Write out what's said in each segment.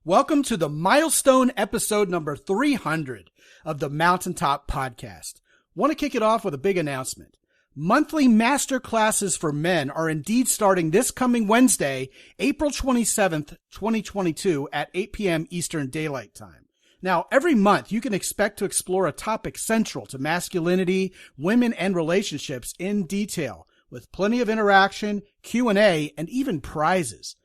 Welcome to the milestone episode number 300 of the Mountaintop Podcast. Want to kick it off with a big announcement. Monthly master classes for men are indeed starting this coming Wednesday, April 27th, 2022 at 8 p.m. Eastern Daylight Time. Now, every month you can expect to explore a topic central to masculinity, women, and relationships in detail, with plenty of interaction, Q&A, and even prizes.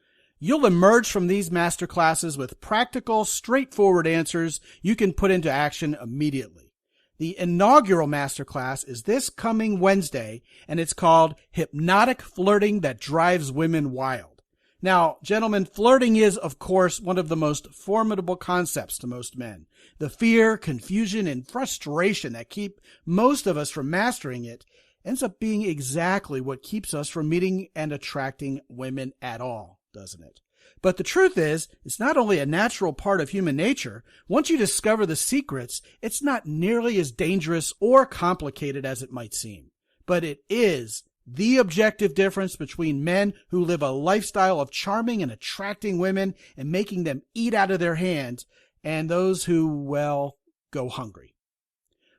You'll emerge from these master classes with practical, straightforward answers you can put into action immediately. The inaugural masterclass is this coming Wednesday, and it's called Hypnotic Flirting That Drives Women Wild. Now, gentlemen, flirting is, of course, one of the most formidable concepts to most men. The fear, confusion, and frustration that keep most of us from mastering it ends up being exactly what keeps us from meeting and attracting women at all, doesn't it? But the truth is, it's not only a natural part of human nature. Once you discover the secrets, it's not nearly as dangerous or complicated as it might seem. But it is the objective difference between men who live a lifestyle of charming and attracting women and making them eat out of their hands, and those who, well, go hungry.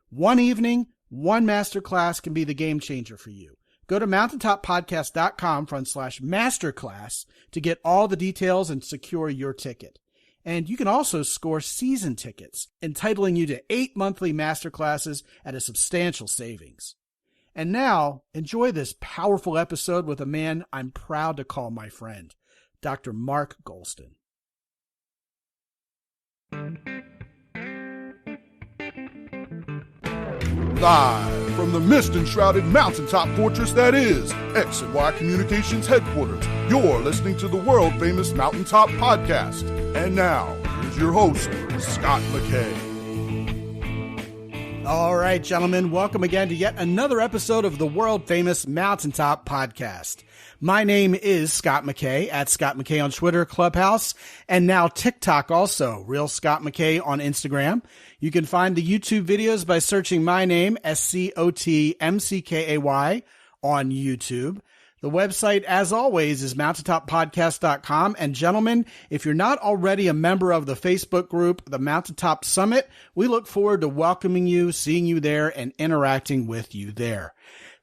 One evening, one masterclass can be the game changer for you. Go to mountaintoppodcast.com/masterclass to get all the details and secure your ticket. And you can also score season tickets, entitling you to 8 monthly masterclasses at a substantial savings. And now, enjoy this powerful episode with a man I'm proud to call my friend, Dr. Mark Goulston. Live from the mist-enshrouded mountaintop fortress that is X and Y Communications headquarters, you're listening to the world-famous Mountaintop Podcast. And now, here's your host, Scott McKay. All right, gentlemen, welcome again to yet another episode of the world-famous Mountaintop Podcast. My name is Scott McKay, at Scott McKay on Twitter, Clubhouse, and now TikTok also, Real Scott McKay on Instagram. You can find the YouTube videos by searching my name, SCOTMCKAY, on YouTube. The website, as always, is mountaintoppodcast.com. And gentlemen, if you're not already a member of the Facebook group, the Mountaintop Summit, we look forward to welcoming you, seeing you there, and interacting with you there.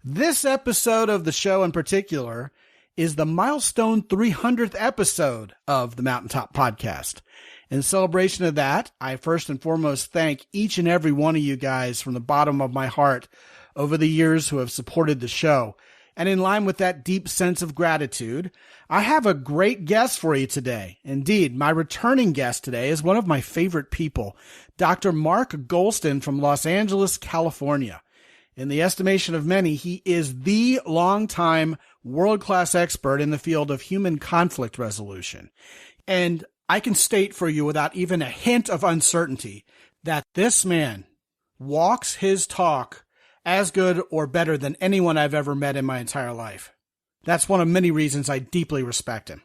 This episode of the show in particular is the milestone 300th episode of the Mountaintop Podcast. In celebration of that, I first and foremost thank each and every one of you guys from the bottom of my heart over the years who have supported the show. And in line with that deep sense of gratitude, I have a great guest for you today. Indeed, my returning guest today is one of my favorite people, Dr. Mark Goulston from Los Angeles, California. In the estimation of many, he is the longtime world-class expert in the field of human conflict resolution. And I can state for you without even a hint of uncertainty that this man walks his talk as good or better than anyone I've ever met in my entire life. That's one of many reasons I deeply respect him.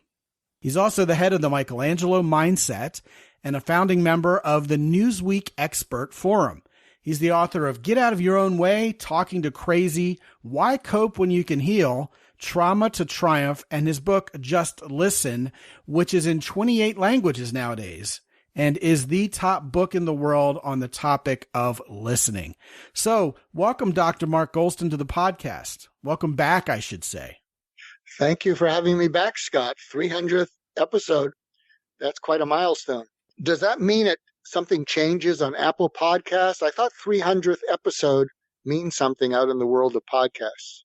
He's also the head of the Michelangelo Mindset and a founding member of the Newsweek Expert Forum. He's the author of Get Out of Your Own Way, Talking to Crazy, Why Cope When You Can Heal, Trauma to Triumph, and his book, Just Listen, which is in 28 languages nowadays and is the top book in the world on the topic of listening. So, welcome, Dr. Mark Goulston, to the podcast. Welcome back, I should say. Thank you for having me back, Scott. 300th episode. That's quite a milestone. Does that mean something changes on Apple Podcasts? I thought 300th episode means something out in the world of podcasts.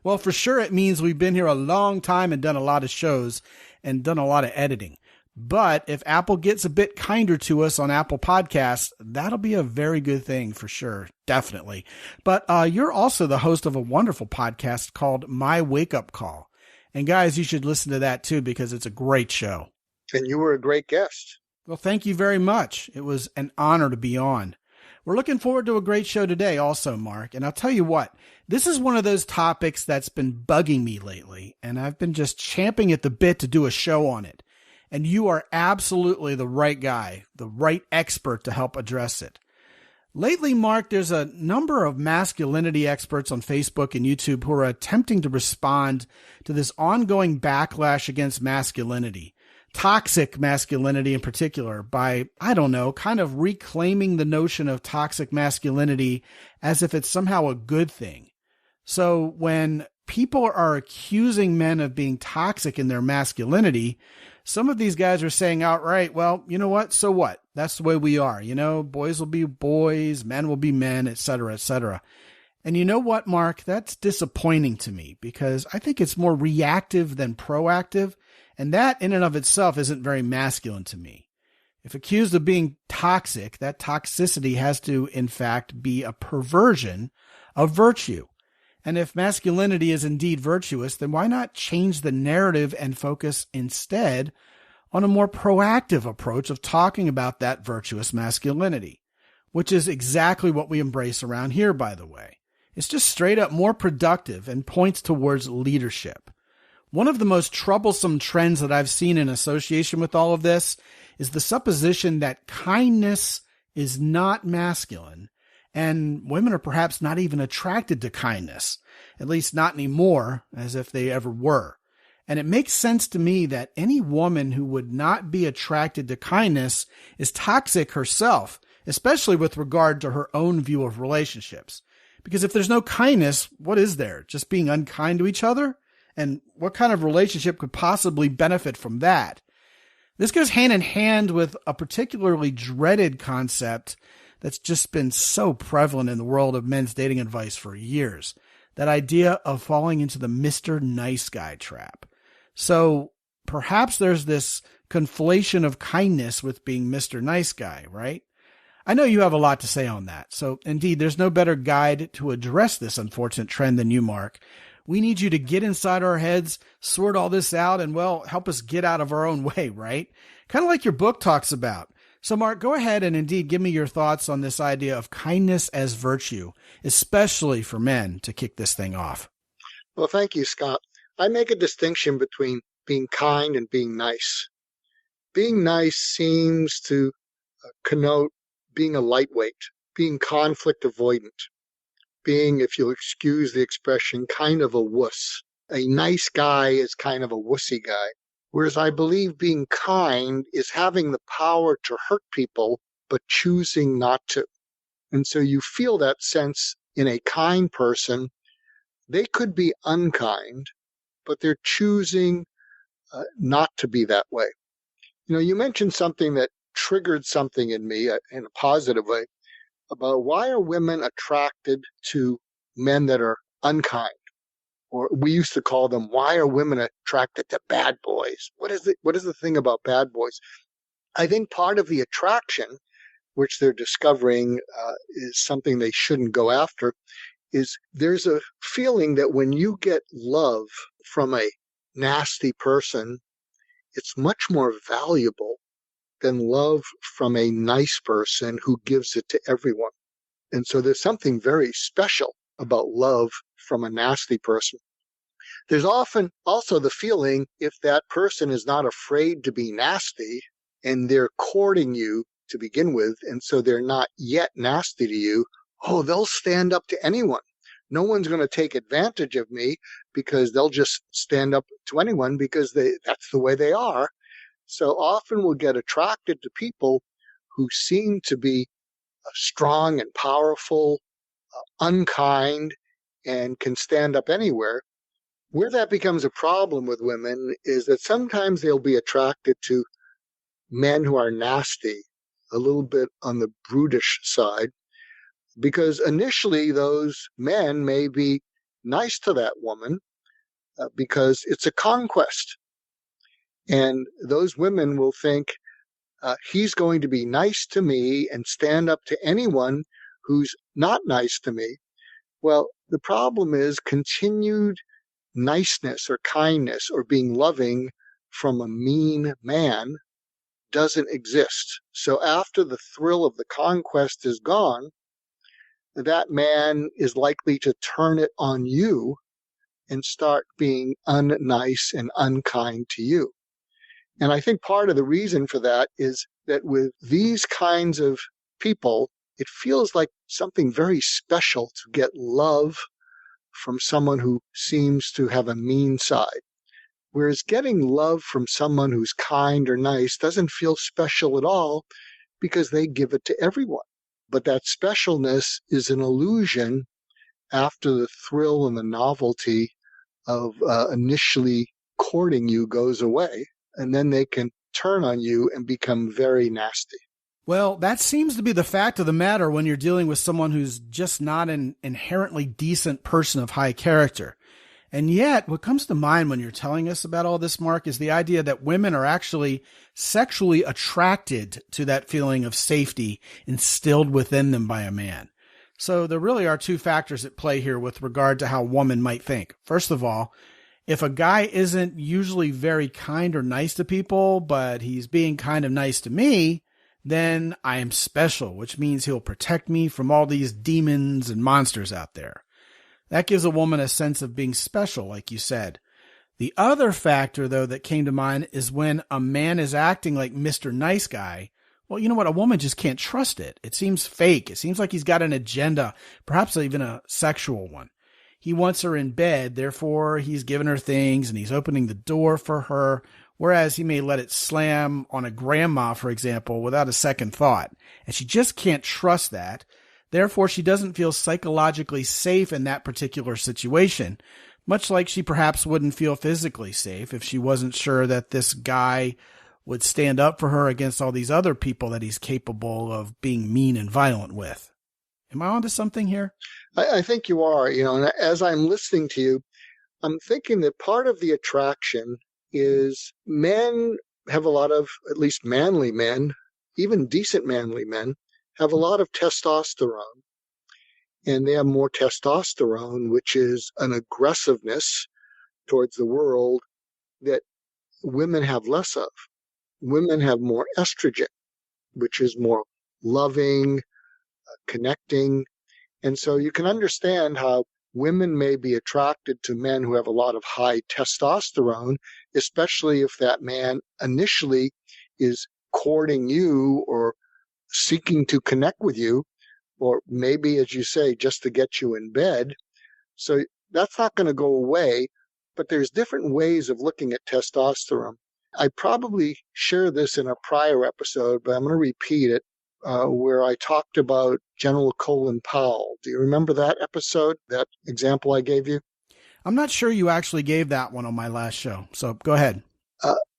Well, for sure it means we've been here a long time and done a lot of shows and done a lot of editing. But if Apple gets a bit kinder to us on Apple Podcasts, that'll be a very good thing for sure. Definitely. But you're also the host of a wonderful podcast called My Wake Up Call. And guys, you should listen to that too, because it's a great show. And you were a great guest. Well, thank you very much. It was an honor to be on. We're looking forward to a great show today also, Mark. And I'll tell you what, this is one of those topics that's been bugging me lately, and I've been just champing at the bit to do a show on it. And you are absolutely the right guy, the right expert to help address it. Lately, Mark, there's a number of masculinity experts on Facebook and YouTube who are attempting to respond to this ongoing backlash against masculinity, toxic masculinity in particular by, I don't know, kind of reclaiming the notion of toxic masculinity as if it's somehow a good thing. So when people are accusing men of being toxic in their masculinity, some of these guys are saying outright, well, you know what? So what? That's the way we are. You know, boys will be boys, men will be men, et cetera, et cetera. And you know what, Mark? That's disappointing to me because I think it's more reactive than proactive. And that in and of itself isn't very masculine to me. If accused of being toxic, that toxicity has to, in fact, be a perversion of virtue. And if masculinity is indeed virtuous, then why not change the narrative and focus instead on a more proactive approach of talking about that virtuous masculinity, which is exactly what we embrace around here, by the way. It's just straight up more productive and points towards leadership. One of the most troublesome trends that I've seen in association with all of this is the supposition that kindness is not masculine, and women are perhaps not even attracted to kindness, at least not anymore, as if they ever were. And it makes sense to me that any woman who would not be attracted to kindness is toxic herself, especially with regard to her own view of relationships. Because if there's no kindness, what is there? Just being unkind to each other? And what kind of relationship could possibly benefit from that? This goes hand in hand with a particularly dreaded concept that's just been so prevalent in the world of men's dating advice for years. That idea of falling into the Mr. Nice Guy trap. So perhaps there's this conflation of kindness with being Mr. Nice Guy, right? I know you have a lot to say on that. So indeed, there's no better guide to address this unfortunate trend than you, Mark. We need you to get inside our heads, sort all this out, and, well, help us get out of our own way, right? Kind of like your book talks about. So, Mark, go ahead and indeed give me your thoughts on this idea of kindness as virtue, especially for men, to kick this thing off. Well, thank you, Scott. I make a distinction between being kind and being nice. Being nice seems to connote being a lightweight, being conflict avoidant, being, if you'll excuse the expression, kind of a wuss. A nice guy is kind of a wussy guy. Whereas I believe being kind is having the power to hurt people, but choosing not to. And so you feel that sense in a kind person. They could be unkind, but they're choosing not to be that way. You know, you mentioned something that triggered something in me in a positive way about why are women attracted to men that are unkind? Or we used to call them, why are women attracted to bad boys? What is the thing about bad boys? I think part of the attraction, which they're discovering is something they shouldn't go after, is there's a feeling that when you get love from a nasty person, it's much more valuable than love from a nice person who gives it to everyone. And so there's something very special about love from a nasty person. There's often also the feeling if that person is not afraid to be nasty and they're courting you to begin with, and so they're not yet nasty to you, oh, they'll stand up to anyone. No one's going to take advantage of me because they'll just stand up to anyone because that's the way they are. So often we'll get attracted to people who seem to be strong and powerful, unkind, and can stand up anywhere. Where that becomes a problem with women is that sometimes they'll be attracted to men who are nasty, a little bit on the brutish side, because initially those men may be nice to that woman because it's a conquest. And those women will think, he's going to be nice to me and stand up to anyone who's not nice to me. Well, the problem is continued niceness or kindness or being loving from a mean man doesn't exist. So after the thrill of the conquest is gone, that man is likely to turn it on you and start being unnice and unkind to you. And I think part of the reason for that is that with these kinds of people, it feels like something very special to get love from someone who seems to have a mean side. Whereas getting love from someone who's kind or nice doesn't feel special at all because they give it to everyone. But that specialness is an illusion after the thrill and the novelty of initially courting you goes away, and then they can turn on you and become very nasty. Well, that seems to be the fact of the matter when you're dealing with someone who's just not an inherently decent person of high character. And yet, what comes to mind when you're telling us about all this, Mark, is the idea that women are actually sexually attracted to that feeling of safety instilled within them by a man. So there really are two factors at play here with regard to how a woman might think. First of all, if a guy isn't usually very kind or nice to people, but he's being kind of nice to me, then I am special, which means he'll protect me from all these demons and monsters out there. That gives a woman a sense of being special, like you said. The other factor, though, that came to mind is when a man is acting like Mr. Nice Guy. Well, you know what? A woman just can't trust it. It seems fake. It seems like he's got an agenda, perhaps even a sexual one. He wants her in bed, therefore he's giving her things and he's opening the door for her, whereas he may let it slam on a grandma, for example, without a second thought. And she just can't trust that. Therefore, she doesn't feel psychologically safe in that particular situation, much like she perhaps wouldn't feel physically safe if she wasn't sure that this guy would stand up for her against all these other people that he's capable of being mean and violent with. Am I onto something here? I think you are. And as I'm listening to you, I'm thinking that part of the attraction is men have a lot of, at least manly men, even decent manly men, have a lot of testosterone. And they have more testosterone, which is an aggressiveness towards the world that women have less of. Women have more estrogen, which is more loving, connecting. And so you can understand how women may be attracted to men who have a lot of high testosterone, especially if that man initially is courting you or seeking to connect with you, or maybe, as you say, just to get you in bed. So that's not going to go away, but there's different ways of looking at testosterone. I probably shared this in a prior episode, but I'm going to repeat it, where I talked about General Colin Powell. Do you remember that episode, that example I gave you? I'm not sure you actually gave that one on my last show, so go ahead.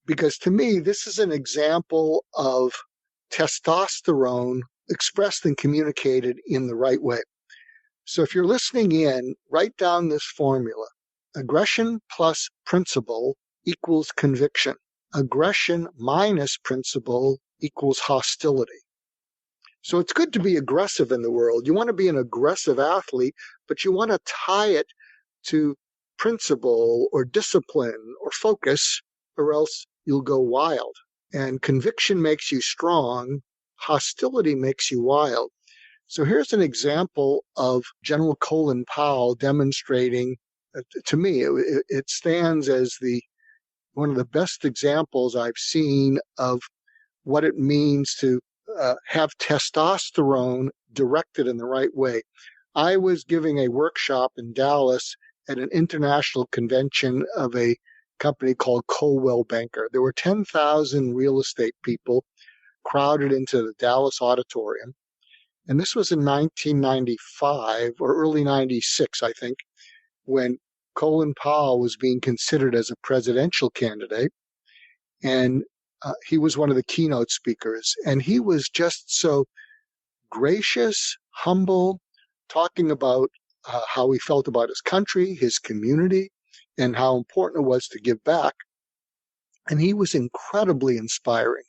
Because to me, this is an example of testosterone expressed and communicated in the right way. So if you're listening in, write down this formula. Aggression plus principle equals conviction. Aggression minus principle equals hostility. So it's good to be aggressive in the world. You want to be an aggressive athlete, but you want to tie it to principle or discipline or focus, or else you'll go wild. And conviction makes you strong. Hostility makes you wild. So here's an example of General Colin Powell demonstrating, to me, it stands as one of the best examples I've seen of what it means to have testosterone directed in the right way. I was giving a workshop in Dallas at an international convention of a company called Coldwell Banker. There were 10,000 real estate people crowded into the Dallas auditorium. And this was in 1995 or early 96, I think, when Colin Powell was being considered as a presidential candidate. And he was one of the keynote speakers. And he was just so gracious, humble, talking about how he felt about his country, his community, and how important it was to give back. And he was incredibly inspiring.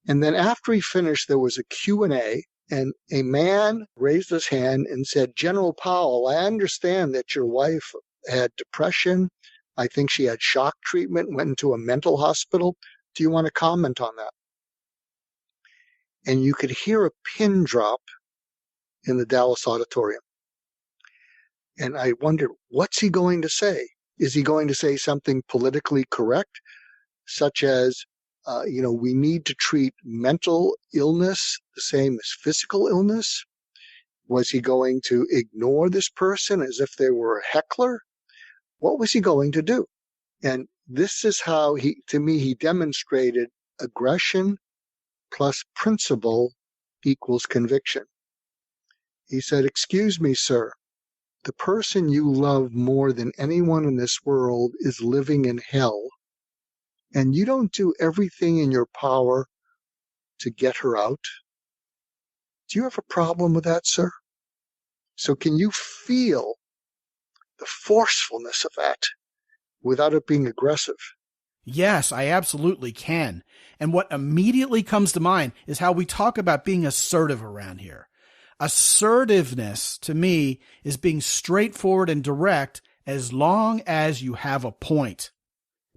And then after he finished, there was a Q&A, and a man raised his hand and said, General Powell, I understand that your wife had depression. I think she had shock treatment, went into a mental hospital. Do you want to comment on that? And you could hear a pin drop in the Dallas auditorium. And I wondered, what's he going to say? Is he going to say something politically correct, such as, we need to treat mental illness the same as physical illness? Was he going to ignore this person as if they were a heckler? What was he going to do? And this is how he demonstrated aggression plus principle equals conviction. He said, "Excuse me, sir, the person you love more than anyone in this world is living in hell, and you don't do everything in your power to get her out. Do you have a problem with that, sir?" So can you feel the forcefulness of that without it being aggressive? Yes, I absolutely can. And what immediately comes to mind is how we talk about being assertive around here. Assertiveness, to me, is being straightforward and direct as long as you have a point.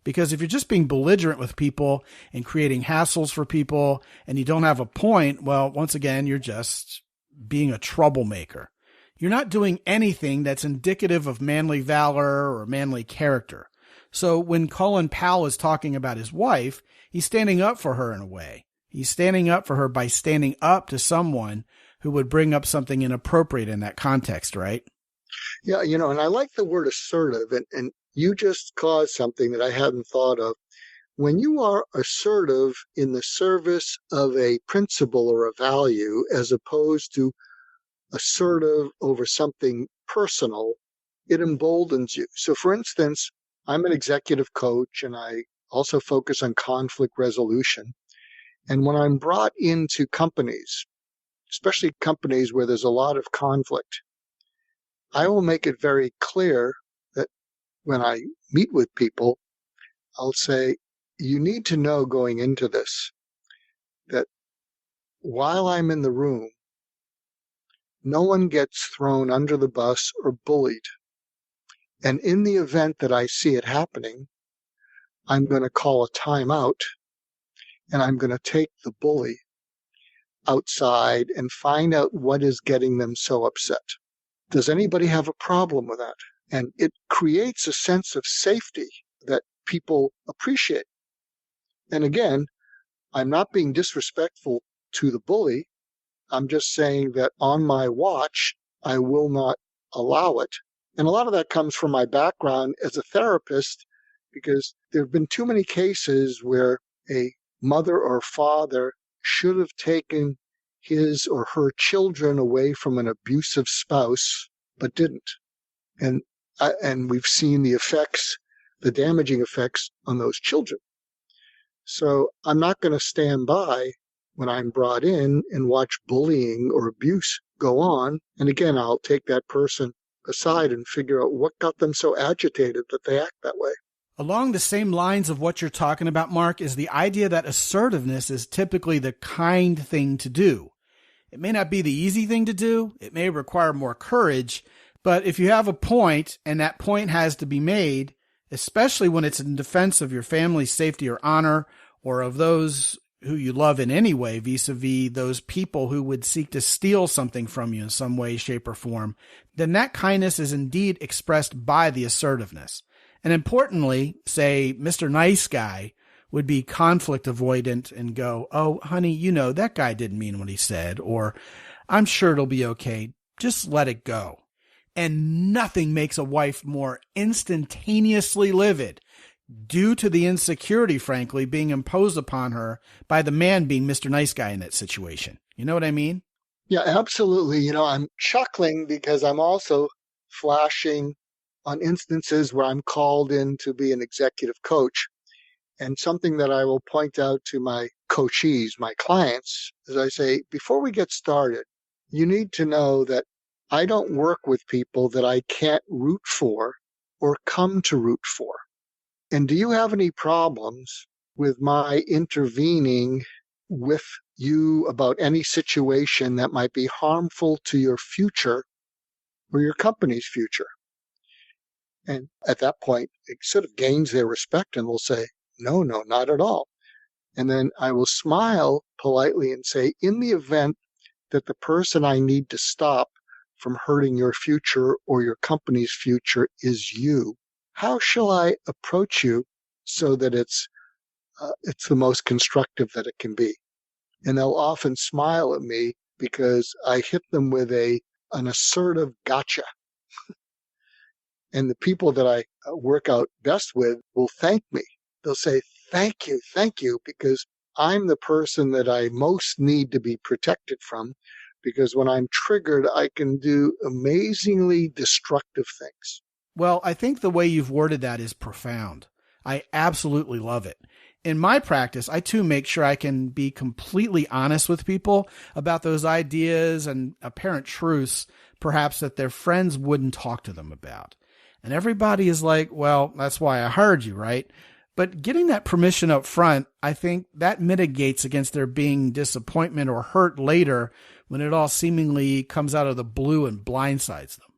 Because if you're just being belligerent with people and creating hassles for people and you don't have a point, well, once again, you're just being a troublemaker. You're not doing anything that's indicative of manly valor or manly character. So when Colin Powell is talking about his wife, he's standing up for her in a way. He's standing up for her by standing up to someone who would bring up something inappropriate in that context, right? Yeah, and I like the word assertive, and you just caused something that I hadn't thought of. When you are assertive in the service of a principle or a value, as opposed to assertive over something personal, it emboldens you. So, for instance, I'm an executive coach, and I also focus on conflict resolution. And when I'm brought into companies, especially companies where there's a lot of conflict, I will make it very clear that when I meet with people, I'll say, you need to know going into this that while I'm in the room, no one gets thrown under the bus or bullied. And in the event that I see it happening, I'm going to call a timeout, and I'm going to take the bully outside and find out what is getting them so upset. Does anybody have a problem with that? And it creates a sense of safety that people appreciate. And again, I'm not being disrespectful to the bully. I'm just saying that on my watch, I will not allow it. And a lot of that comes from my background as a therapist, because there have been too many cases where a mother or father should have taken his or her children away from an abusive spouse, but didn't. And we've seen the effects, the damaging effects on those children. So I'm not going to stand by when I'm brought in and watch bullying or abuse go on. And again, I'll take that person aside and figure out what got them so agitated that they act that way. Along the same lines of what you're talking about, Mark, is the idea that assertiveness is typically the kind thing to do. It may not be the easy thing to do. It may require more courage. But if you have a point and that point has to be made, especially when it's in defense of your family's safety or honor, or of those who you love in any way, vis-a-vis those people who would seek to steal something from you in some way, shape, or form, then that kindness is indeed expressed by the assertiveness. And importantly, say Mr. Nice Guy would be conflict avoidant and go, "Oh, honey, that guy didn't mean what he said," or "I'm sure it'll be okay. Just let it go." And nothing makes a wife more instantaneously livid due to the insecurity, frankly, being imposed upon her by the man being Mr. Nice Guy in that situation. You know what I mean? Yeah, absolutely. I'm chuckling because I'm also flashing on instances where I'm called in to be an executive coach. And something that I will point out to my coachees, my clients, is I say, before we get started, you need to know that I don't work with people that I can't root for or come to root for. And do you have any problems with my intervening with you about any situation that might be harmful to your future or your company's future? And at that point, it sort of gains their respect and they'll say, no, not at all. And then I will smile politely and say, in the event that the person I need to stop from hurting your future or your company's future is you, how shall I approach you so that it's the most constructive that it can be? And they'll often smile at me because I hit them with an assertive gotcha. And the people that I work out best with will thank me. They'll say, thank you, because I'm the person that I most need to be protected from, because when I'm triggered, I can do amazingly destructive things. Well, I think the way you've worded that is profound. I absolutely love it. In my practice, I too make sure I can be completely honest with people about those ideas and apparent truths, perhaps that their friends wouldn't talk to them about. And everybody is like, well, that's why I hired you, right? But getting that permission up front, I think that mitigates against there being disappointment or hurt later when it all seemingly comes out of the blue and blindsides them.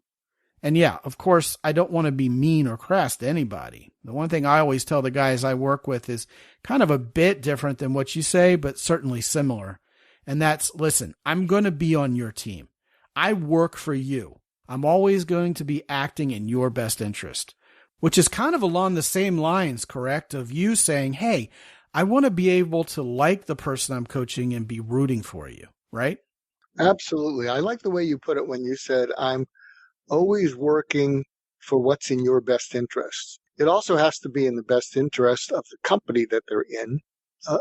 And yeah, of course, I don't want to be mean or crass to anybody. The one thing I always tell the guys I work with is kind of a bit different than what you say, but certainly similar. And that's, listen, I'm going to be on your team. I work for you. I'm always going to be acting in your best interest, which is kind of along the same lines, correct? Of you saying, hey, I want to be able to like the person I'm coaching and be rooting for you, right? Absolutely. I like the way you put it when you said, I'm always working for what's in your best interest. It also has to be in the best interest of the company that they're in,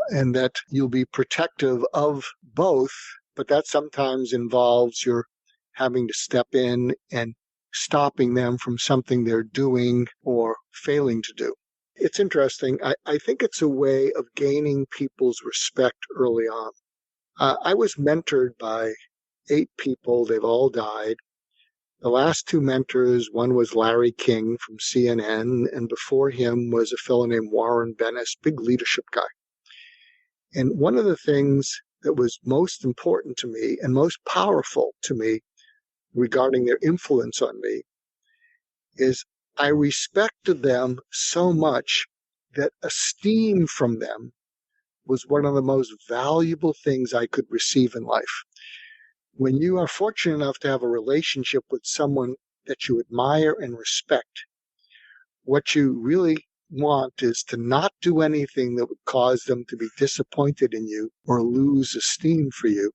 and that you'll be protective of both, but that sometimes involves your having to step in and stopping them from something they're doing or failing to do. It's interesting. I think it's a way of gaining people's respect early on. I was mentored by 8 people. They've all died. The last 2 mentors, one was Larry King from CNN, and before him was a fellow named Warren Bennis, big leadership guy. And one of the things that was most important to me and most powerful to me regarding their influence on me is I respected them so much that esteem from them was one of the most valuable things I could receive in life. When you are fortunate enough to have a relationship with someone that you admire and respect, what you really want is to not do anything that would cause them to be disappointed in you or lose esteem for you.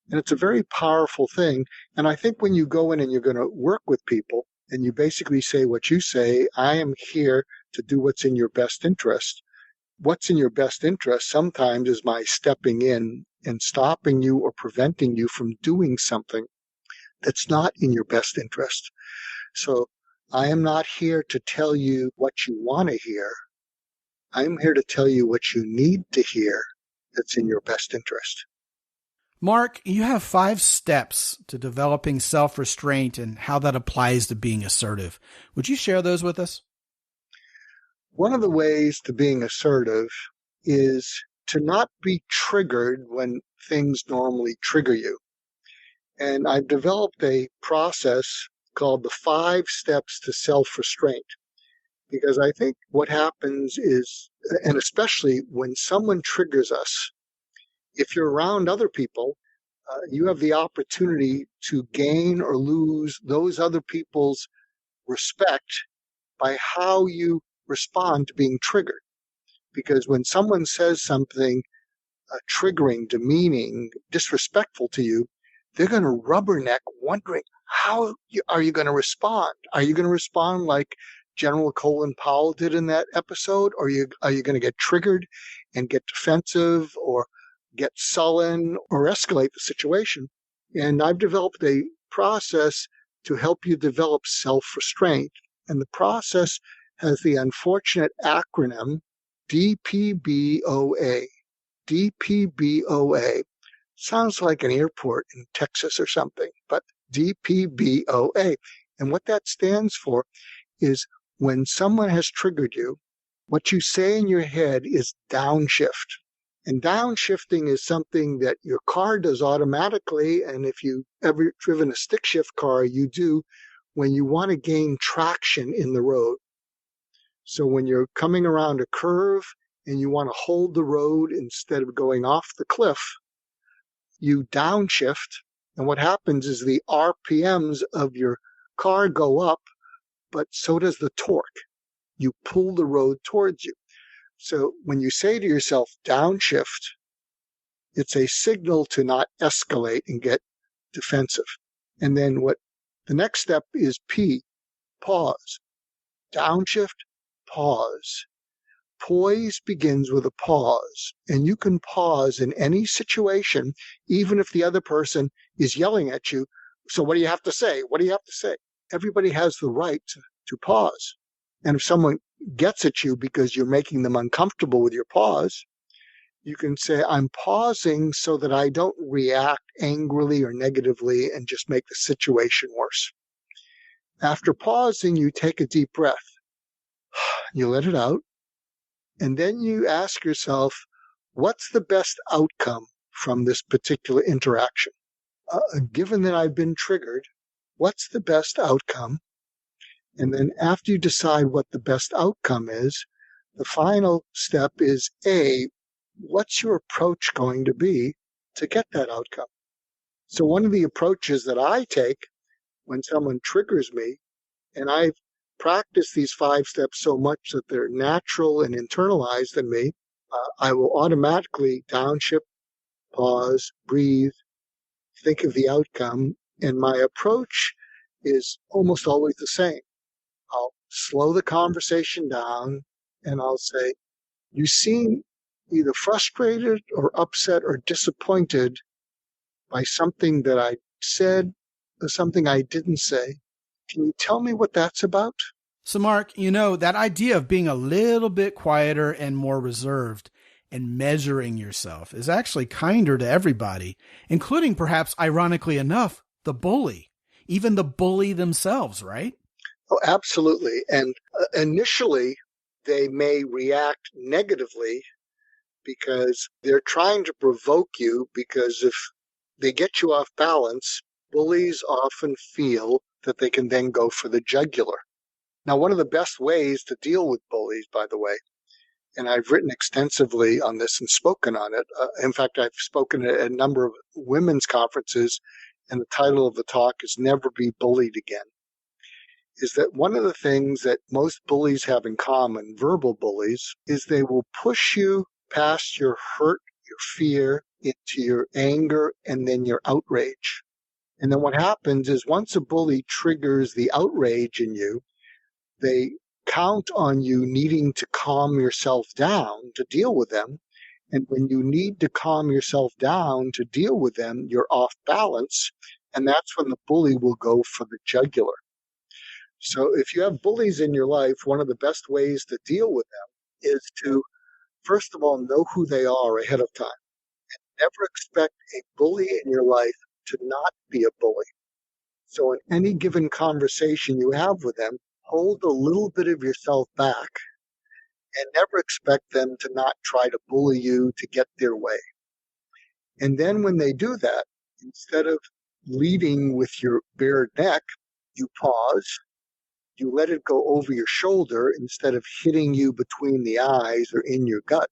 And it's a very powerful thing. And I think when you go in and you're going to work with people and you basically say what you say, I am here to do what's in your best interest. What's in your best interest sometimes is my stepping in and stopping you or preventing you from doing something that's not in your best interest. So I am not here to tell you what you want to hear. I'm here to tell you what you need to hear that's in your best interest. Mark, you have 5 steps to developing self-restraint and how that applies to being assertive. Would you share those with us? One of the ways to being assertive is to not be triggered when things normally trigger you. And I've developed a process called the 5 steps to self-restraint, because I think what happens is, and especially when someone triggers us, if you're around other people, you have the opportunity to gain or lose those other people's respect by how you respond to being triggered. Because when someone says something triggering, demeaning, disrespectful to you, they're going to rubberneck wondering, how are you going to respond? Are you going to respond like General Colin Powell did in that episode? Or are you going to get triggered and get defensive or get sullen or escalate the situation? And I've developed a process to help you develop self-restraint. And the process has the unfortunate acronym DPBOA. DPBOA. Sounds like an airport in Texas or something, but DPBOA. And what that stands for is when someone has triggered you, what you say in your head is downshift. And downshifting is something that your car does automatically. And if you've ever driven a stick shift car, you do when you want to gain traction in the road. So when you're coming around a curve and you want to hold the road instead of going off the cliff, you downshift. And what happens is the RPMs of your car go up, but so does the torque. You pull the road towards you. So when you say to yourself, downshift, it's a signal to not escalate and get defensive. And then the next step is P, pause. Downshift, pause. Poise begins with a pause, and you can pause in any situation, even if the other person is yelling at you. So what do you have to say? What do you have to say? Everybody has the right to pause. And if someone gets at you because you're making them uncomfortable with your pause, you can say, I'm pausing so that I don't react angrily or negatively and just make the situation worse. After pausing, you take a deep breath. You let it out. And then you ask yourself, what's the best outcome from this particular interaction? Given that I've been triggered, what's the best outcome? And then after you decide what the best outcome is, the final step is A, what's your approach going to be to get that outcome? So one of the approaches that I take when someone triggers me, and I've practiced these 5 steps so much that they're natural and internalized in me, I will automatically downshift, pause, breathe, think of the outcome, and my approach is almost always the same. I'll slow the conversation down, and I'll say, you seem either frustrated or upset or disappointed by something that I said or something I didn't say. Can you tell me what that's about? So, Mark, that idea of being a little bit quieter and more reserved and measuring yourself is actually kinder to everybody, including perhaps, ironically enough, the bully, even the bully themselves, right? Oh, absolutely. And initially, they may react negatively because they're trying to provoke you, because if they get you off balance, bullies often feel that they can then go for the jugular. Now, one of the best ways to deal with bullies, by the way, and I've written extensively on this and spoken on it. In fact, I've spoken at a number of women's conferences, and the title of the talk is Never Be Bullied Again, is that one of the things that most bullies have in common, verbal bullies, is they will push you past your hurt, your fear, into your anger, and then your outrage. And then what happens is once a bully triggers the outrage in you, they count on you needing to calm yourself down to deal with them. And when you need to calm yourself down to deal with them, you're off balance. And that's when the bully will go for the jugular. So if you have bullies in your life, one of the best ways to deal with them is to, first of all, know who they are ahead of time. And never expect a bully in your life to not be a bully. So in any given conversation you have with them, hold a little bit of yourself back and never expect them to not try to bully you to get their way. And then when they do that, instead of leading with your bared neck, you pause, you let it go over your shoulder instead of hitting you between the eyes or in your gut.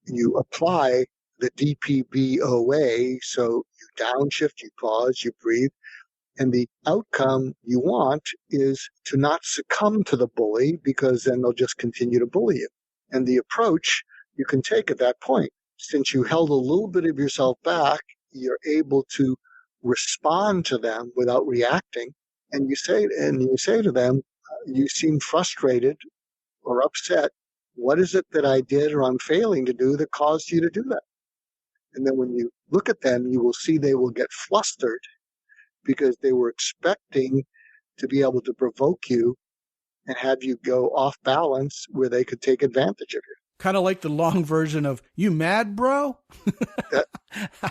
You apply the DPBOA, so you downshift, you pause, you breathe. And the outcome you want is to not succumb to the bully, because then they'll just continue to bully you. And the approach you can take at that point, since you held a little bit of yourself back, you're able to respond to them without reacting. And you say to them, you seem frustrated or upset. What is it that I did or I'm failing to do that caused you to do that? And then when you look at them, you will see they will get flustered, because they were expecting to be able to provoke you and have you go off balance where they could take advantage of you. Kind of like the long version of, you mad, bro?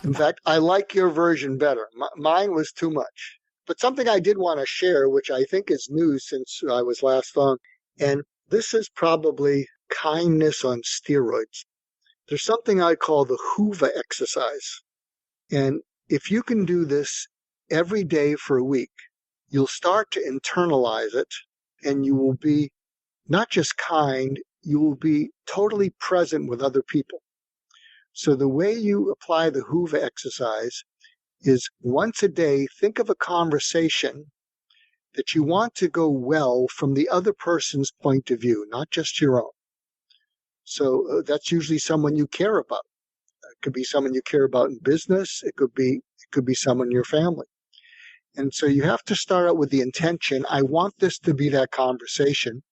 In fact, I like your version better. Mine was too much. But something I did want to share, which I think is new since I was last on, and this is probably kindness on steroids. There's something I call the Hoover exercise. And if you can do this every day for a week, you'll start to internalize it, and you will be not just kind, you will be totally present with other people. So the way you apply the Hoover exercise is once a day, think of a conversation that you want to go well from the other person's point of view, not just your own. So that's usually someone you care about. It could be someone you care about in business. It could be someone in your family. And so you have to start out with the intention, I want this to be that conversation.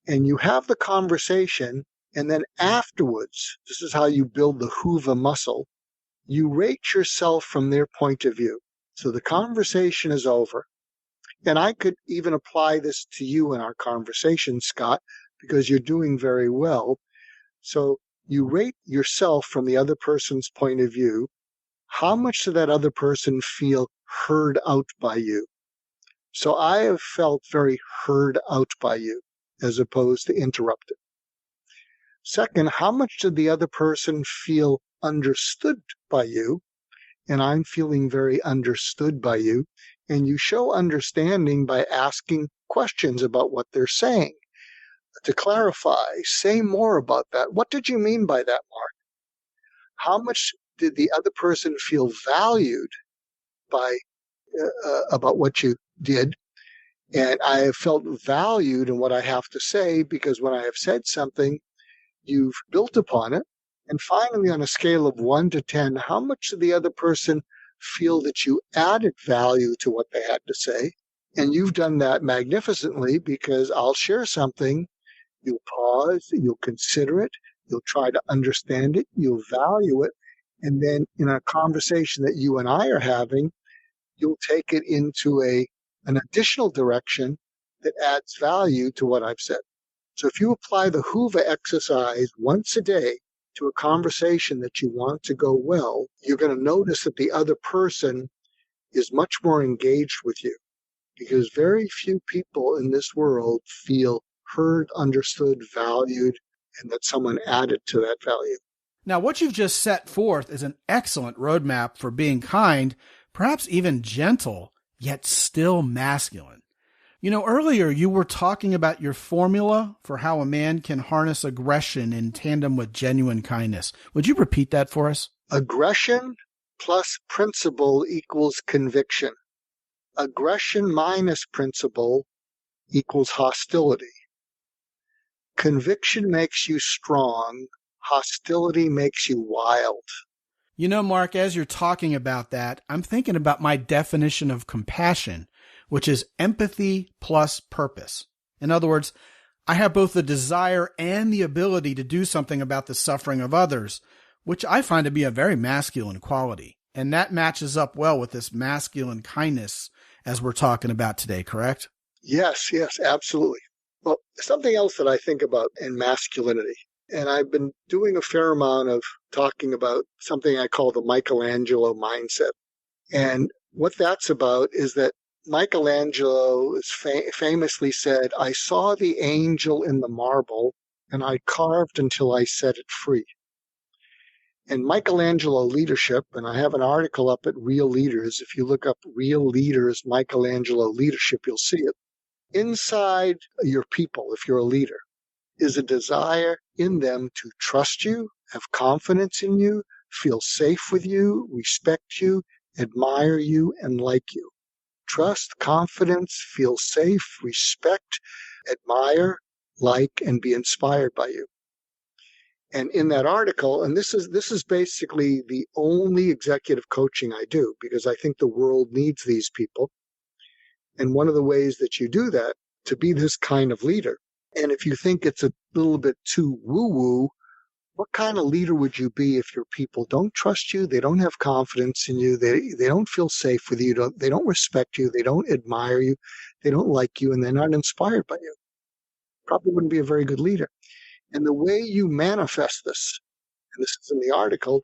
and you have the conversation, and then afterwards, this is how you build the Hoover muscle, you rate yourself from their point of view. So the conversation is over. And I could even apply this to you in our conversation, Scott, because you're doing very well. So you rate yourself from the other person's point of view. How much did that other person feel heard out by you? So I have felt very heard out by you as opposed to interrupted. Second, how much did the other person feel understood by you? And I'm feeling very understood by you. And you show understanding by asking questions about what they're saying. To clarify, say more about that. What did you mean by that, Mark? How much did the other person feel valued by about what you did? And I have felt valued in what I have to say because when I have said something, you've built upon it. And finally, on a scale of 1 to 10, how much did the other person feel that you added value to what they had to say? And you've done that magnificently because I'll share something, you'll pause, you'll consider it, you'll try to understand it, you'll value it, and then in a conversation that you and I are having, you'll take it into an additional direction that adds value to what I've said. So if you apply the Hoover exercise once a day to a conversation that you want to go well, you're going to notice that the other person is much more engaged with you because very few people in this world feel heard, understood, valued, and that someone added to that value. Now, what you've just set forth is an excellent roadmap for being kind, perhaps even gentle, yet still masculine. You know, earlier you were talking about your formula for how a man can harness aggression in tandem with genuine kindness. Would you repeat that for us? Aggression plus principle equals conviction. Aggression minus principle equals hostility. Conviction makes you strong. Hostility makes you wild. You know, Mark, as you're talking about that, I'm thinking about my definition of compassion, which is empathy plus purpose. In other words, I have both the desire and the ability to do something about the suffering of others, which I find to be a very masculine quality. And that matches up well with this masculine kindness as we're talking about today, correct? Yes, absolutely. Well, something else that I think about in masculinity, and I've been doing a fair amount of talking about something I call the Michelangelo mindset. And what that's about is that Michelangelo is famously said, I saw the angel in the marble and I carved until I set it free. And Michelangelo leadership, and I have an article up at Real Leaders. If you look up Real Leaders, Michelangelo leadership, you'll see it. Inside your people, if you're a leader, is a desire in them to trust you, have confidence in you, feel safe with you, respect you, admire you, and like you. Trust, confidence, feel safe, respect, admire, like, and be inspired by you. And in that article, and this is basically the only executive coaching I do because I think the world needs these people. And one of the ways that you do that, to be this kind of leader, and if you think it's a little bit too woo-woo, what kind of leader would you be if your people don't trust you, they don't have confidence in you, they don't feel safe with you, they don't respect you, they don't admire you, they don't like you, and they're not inspired by you? Probably wouldn't be a very good leader. And the way you manifest this, and this is in the article,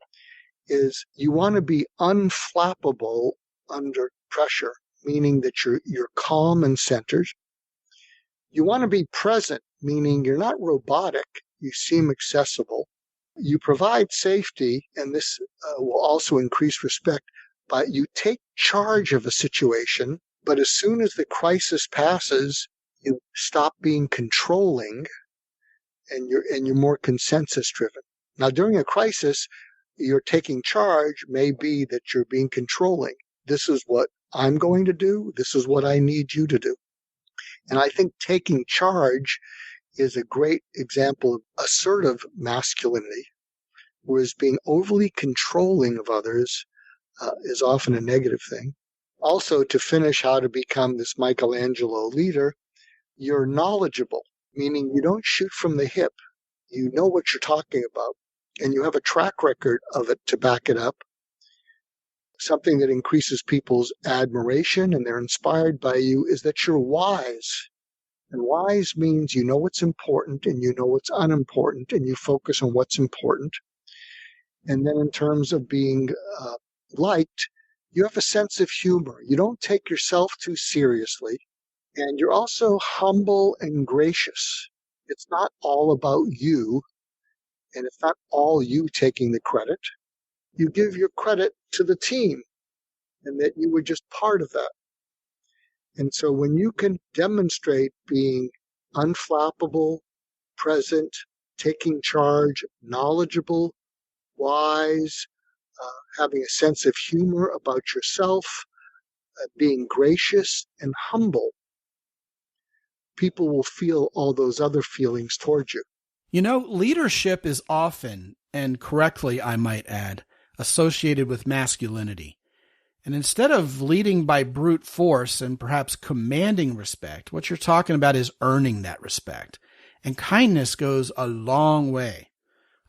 is you want to be unflappable under pressure, meaning that you're calm and centered. You want to be present, meaning you're not robotic, you seem accessible. You provide safety, and this will also increase respect, but you take charge of a situation, but as soon as the crisis passes, you stop being controlling, and you're more consensus driven. Now, during a crisis, you're taking charge may be that you're being controlling. This is what I'm going to do. This is what I need you to do. And I think taking charge is a great example of assertive masculinity, whereas being overly controlling of others is often a negative thing. Also, to finish how to become this Michelangelo leader, you're knowledgeable, meaning you don't shoot from the hip. You know what you're talking about, and you have a track record of it to back it up. Something that increases people's admiration and they're inspired by you is that you're wise. And wise means you know what's important and you know what's unimportant, and you focus on what's important. And then in terms of being liked, you have a sense of humor. You don't take yourself too seriously. And you're also humble and gracious. It's not all about you, and it's not all you taking the credit. You give your credit to the team, and that you were just part of that. And so when you can demonstrate being unflappable, present, taking charge, knowledgeable, wise, having a sense of humor about yourself, being gracious and humble, people will feel all those other feelings towards you. You know, leadership is often, and correctly I might add, associated with masculinity. And instead of leading by brute force and perhaps commanding respect, what you're talking about is earning that respect. And kindness goes a long way,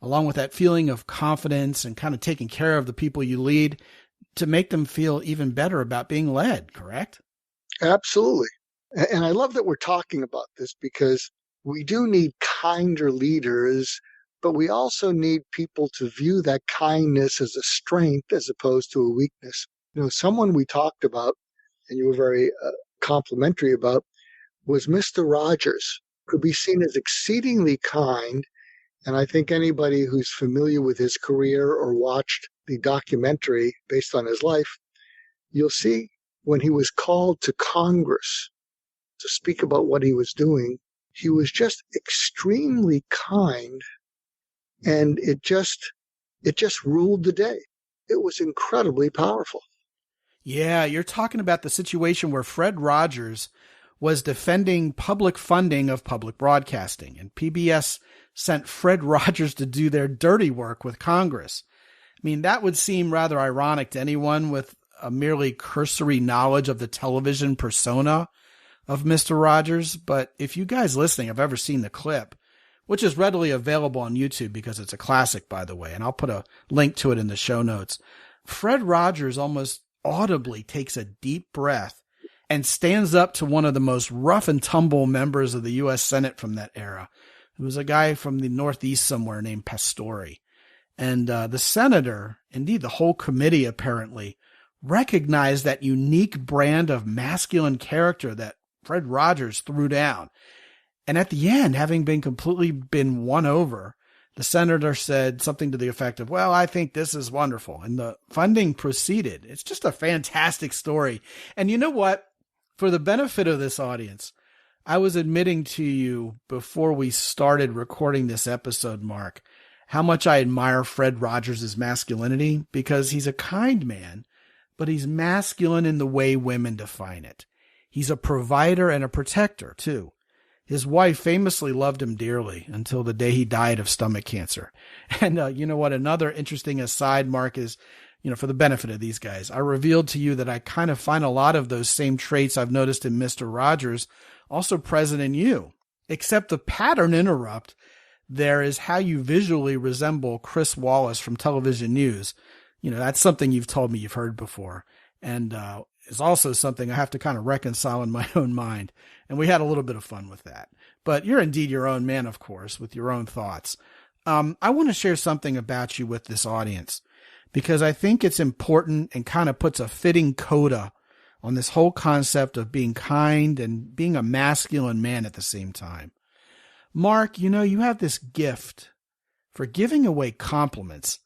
along with that feeling of confidence and kind of taking care of the people you lead to make them feel even better about being led, correct? Absolutely. And I love that we're talking about this, because we do need kinder leaders, but we also need people to view that kindness as a strength as opposed to a weakness. You know, someone we talked about, and you were very complimentary about, was Mr. Rogers, could be seen as exceedingly kind. And I think anybody who's familiar with his career or watched the documentary based on his life, you'll see when he was called to Congress to speak about what he was doing, he was just extremely kind, and it just ruled the day. It was incredibly powerful. Yeah, you're talking about the situation where Fred Rogers was defending public funding of public broadcasting, and PBS sent Fred Rogers to do their dirty work with Congress. I mean, that would seem rather ironic to anyone with a merely cursory knowledge of the television persona of Mr. Rogers. But if you guys listening have ever seen the clip, which is readily available on YouTube because it's a classic, by the way, and I'll put a link to it in the show notes, Fred Rogers almost audibly takes a deep breath and stands up to one of the most rough and tumble members of the U.S. Senate from that era. It was a guy from the Northeast somewhere named Pastore. And the senator, indeed the whole committee apparently, recognized that unique brand of masculine character that Fred Rogers threw down. And at the end, having been completely won over, the senator said something to the effect of, well, I think this is wonderful. And the funding proceeded. It's just a fantastic story. And you know what? For the benefit of this audience, I was admitting to you before we started recording this episode, Mark, how much I admire Fred Rogers' masculinity, because he's a kind man, but he's masculine in the way women define it. He's a provider and a protector, too. His wife famously loved him dearly until the day he died of stomach cancer. And you know what? Another interesting aside, Mark, is, you know, for the benefit of these guys, I revealed to you that I kind of find a lot of those same traits I've noticed in Mr. Rogers also present in you, except the pattern interrupt there is how you visually resemble Chris Wallace from television news. You know, that's something you've told me you've heard before. And is also something I have to kind of reconcile in my own mind. And we had a little bit of fun with that. But you're indeed your own man, of course, with your own thoughts. I want to share something about you with this audience, because I think it's important and kind of puts a fitting coda on this whole concept of being kind and being a masculine man at the same time. Mark, you know, you have this gift for giving away compliments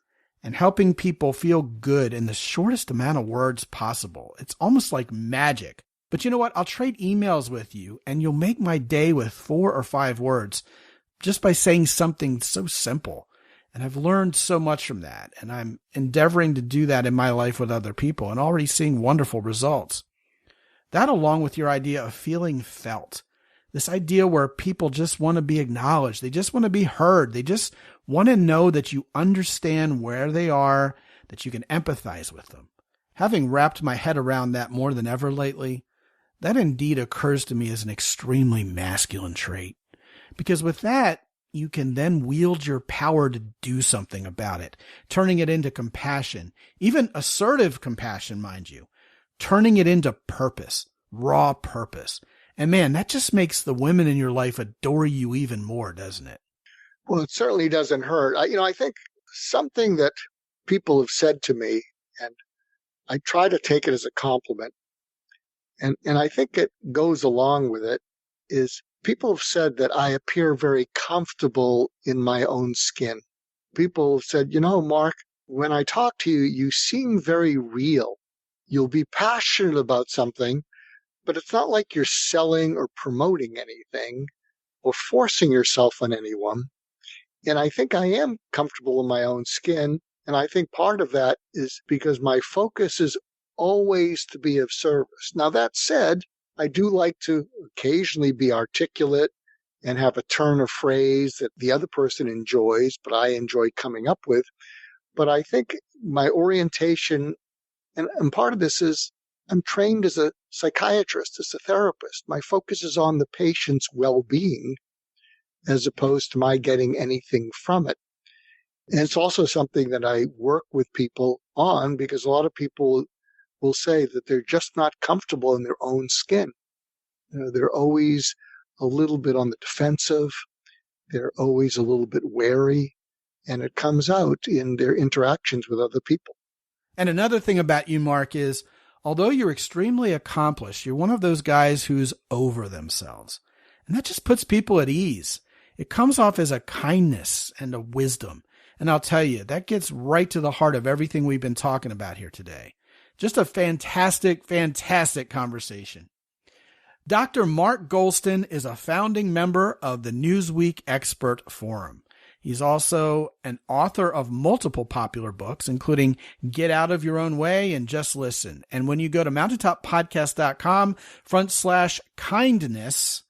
and helping people feel good in the shortest amount of words possible. It's almost like magic. But you know what? I'll trade emails with you, and you'll make my day with 4 or 5 words just by saying something so simple. And I've learned so much from that, and I'm endeavoring to do that in my life with other people and already seeing wonderful results. That, along with your idea of feeling felt, this idea where people just want to be acknowledged. They just want to be heard. They just want to know that you understand where they are, that you can empathize with them. Having wrapped my head around that more than ever lately, that indeed occurs to me as an extremely masculine trait. Because with that, you can then wield your power to do something about it, turning it into compassion, even assertive compassion, mind you, turning it into purpose, raw purpose. And man, that just makes the women in your life adore you even more, doesn't it? Well, it certainly doesn't hurt. I think something that people have said to me, and I try to take it as a compliment, and I think it goes along with it, is people have said that I appear very comfortable in my own skin. People have said, Mark, when I talk to you, you seem very real. You'll be passionate about something, but it's not like you're selling or promoting anything or forcing yourself on anyone. And I think I am comfortable in my own skin. And I think part of that is because my focus is always to be of service. Now, that said, I do like to occasionally be articulate and have a turn of phrase that the other person enjoys, but I enjoy coming up with. But I think my orientation, and part of this is I'm trained as a psychiatrist, as a therapist. My focus is on the patient's well-being as opposed to my getting anything from it. And it's also something that I work with people on, because a lot of people will say that they're just not comfortable in their own skin. They're always a little bit on the defensive. They're always a little bit wary, and it comes out in their interactions with other people. And another thing about you, Mark, is although you're extremely accomplished, you're one of those guys who's over themselves. And that just puts people at ease. It comes off as a kindness and a wisdom. And I'll tell you, that gets right to the heart of everything we've been talking about here today. Just a fantastic, fantastic conversation. Dr. Mark Goulston is a founding member of the Newsweek Expert Forum. He's also an author of multiple popular books, including Get Out of Your Own Way and Just Listen. And when you go to mountaintoppodcast.com/kindness,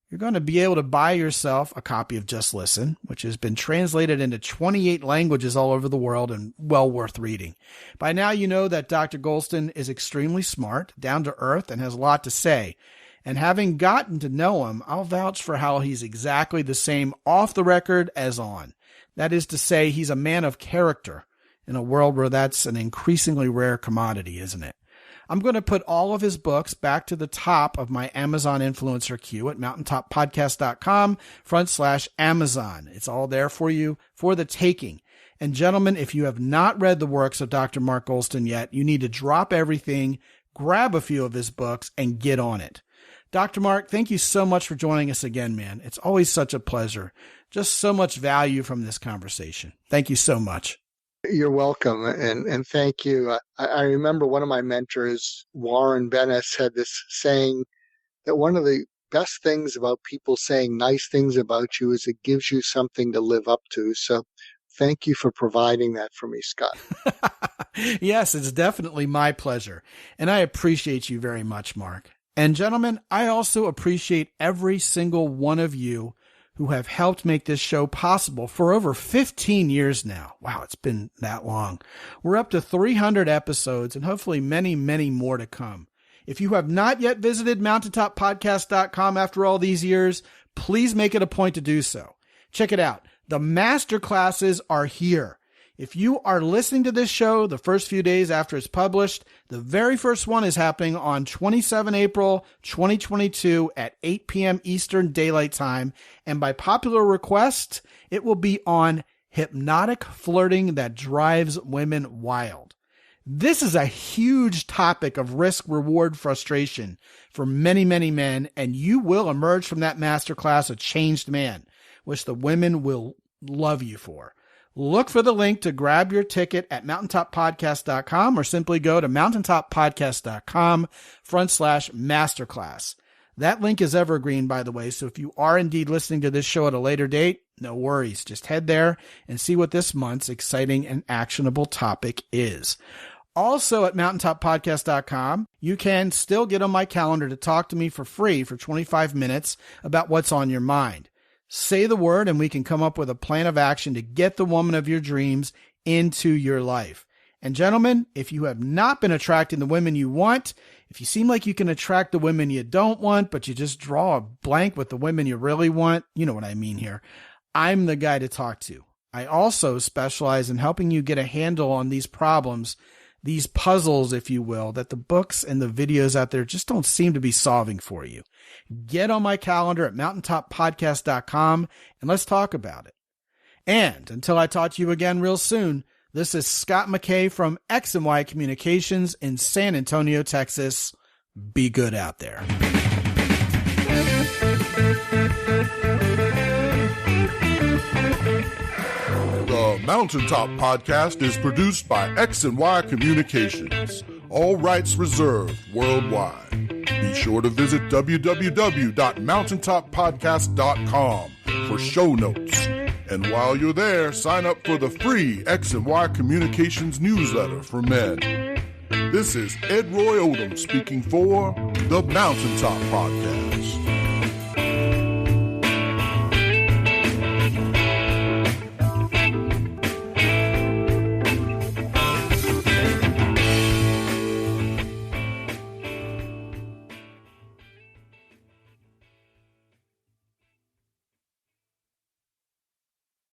you're going to be able to buy yourself a copy of Just Listen, which has been translated into 28 languages all over the world and well worth reading. By now, you know that Dr. Goulston is extremely smart, down to earth, and has a lot to say. And having gotten to know him, I'll vouch for how he's exactly the same off the record as on. That is to say, he's a man of character in a world where that's an increasingly rare commodity, isn't it? I'm going to put all of his books back to the top of my Amazon influencer queue at mountaintoppodcast.com/Amazon. It's all there for you for the taking. And gentlemen, if you have not read the works of Dr. Mark Goulston yet, you need to drop everything, grab a few of his books, and get on it. Dr. Mark, thank you so much for joining us again, man. It's always such a pleasure. Just so much value from this conversation. Thank you so much. You're welcome, and thank you. I remember one of my mentors, Warren Bennis, had this saying that one of the best things about people saying nice things about you is it gives you something to live up to. So thank you for providing that for me, Scott. Yes, it's definitely my pleasure, and I appreciate you very much, Mark. And gentlemen, I also appreciate every single one of you who have helped make this show possible for over 15 years now. Wow, it's been that long. We're up to 300 episodes and hopefully many, many more to come. If you have not yet visited mountaintoppodcast.com after all these years, please make it a point to do so. Check it out. The masterclasses are here. If you are listening to this show the first few days after it's published, the very first one is happening on 27 April 2022 at 8 p.m. Eastern Daylight Time. And by popular request, it will be on hypnotic flirting that drives women wild. This is a huge topic of risk-reward frustration for many, many men, and you will emerge from that masterclass a changed man, which the women will love you for. Look for the link to grab your ticket at mountaintoppodcast.com or simply go to mountaintoppodcast.com/masterclass. That link is evergreen, by the way, so if you are indeed listening to this show at a later date, no worries. Just head there and see what this month's exciting and actionable topic is. Also at mountaintoppodcast.com, you can still get on my calendar to talk to me for free for 25 minutes about what's on your mind. Say the word and we can come up with a plan of action to get the woman of your dreams into your life. And gentlemen, if you have not been attracting the women you want, if you seem like you can attract the women you don't want, but you just draw a blank with the women you really want, you know what I mean here, I'm the guy to talk to. I also specialize in helping you get a handle on these problems, these puzzles, if you will, that the books and the videos out there just don't seem to be solving for you. Get on my calendar at mountaintoppodcast.com and let's talk about it. And until I talk to you again real soon, this is Scott McKay from X&Y Communications in San Antonio, Texas. Be good out there. The Mountaintop Podcast is produced by X&Y Communications. All rights reserved worldwide. Be sure to visit www.mountaintoppodcast.com for show notes. And while you're there, sign up for the free X&Y Communications newsletter for men. This is Ed Roy Odom speaking for the Mountaintop Podcast.